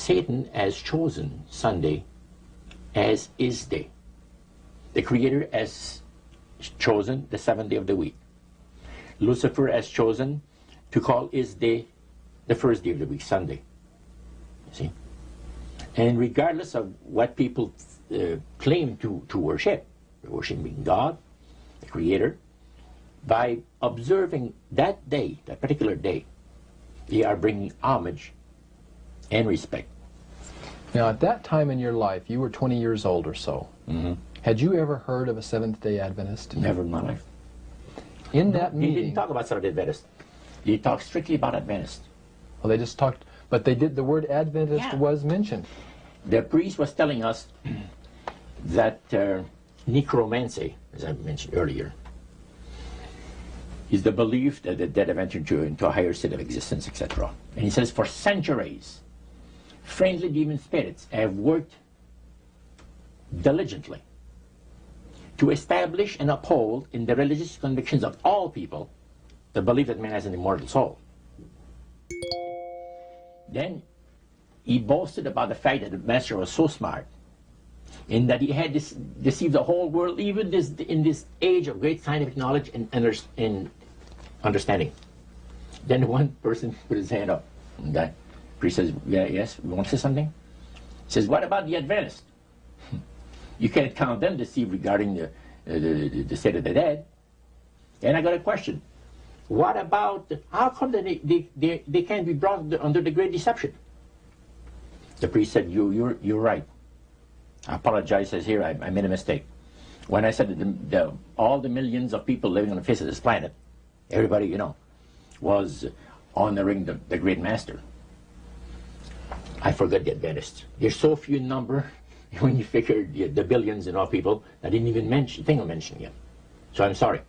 Satan has chosen Sunday as his day. The Creator has chosen the seventh day of the week. Lucifer has chosen to call his day the first day of the week, Sunday. You see? And regardless of what people claim to worship, worshiping God, the Creator, by observing that day, that particular day, they are bringing homage and respect. Now, at that time in your life, you were 20 years old or so. Mm-hmm. Had you ever heard of a Seventh-day Adventist? Never in my life. In that meeting... He didn't talk about Seventh-day Adventist. He talked strictly about Adventist. Well, they just talked... But they did... The word Adventist was mentioned. The priest was telling us that necromancy, as I mentioned earlier, is the belief that the dead have entered into a higher state of existence, etc. And he says, for centuries, friendly demon spirits have worked diligently to establish and uphold in the religious convictions of all people the belief that man has an immortal soul. Then he boasted about the fact that the master was so smart in that he had deceived the whole world, even in this age of great scientific knowledge and understanding. Then one person put his hand up, and that priest says, yeah, yes, you want to say something? He says, what about the Adventists? You can't count them deceived regarding the state of the dead. And I got a question. What about, how come that they can't be brought under the great deception? The priest said, you're right. I apologize, says here, I made a mistake. When I said that all the millions of people living on the face of this planet, everybody, you know, was honoring the great master. I forgot the Adventists. There's so few in number, when you figure the billions and all people, I didn't even think of mentioning it. So I'm sorry.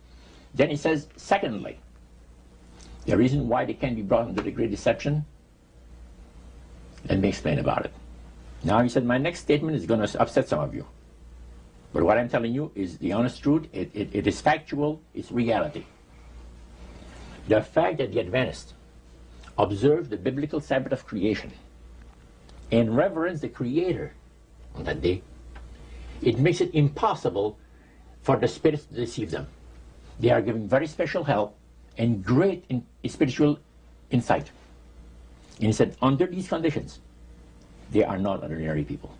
Then he says, secondly, the reason why they can't be brought under the great deception, let me explain about it. Now he said, my next statement is going to upset some of you. But what I'm telling you is the honest truth. It is factual, it's reality. The fact that the Adventists observe the biblical Sabbath of creation and reverence the Creator on that day, it makes it impossible for the spirits to deceive them. They are giving very special help and great spiritual insight. And he said, under these conditions, they are not ordinary people.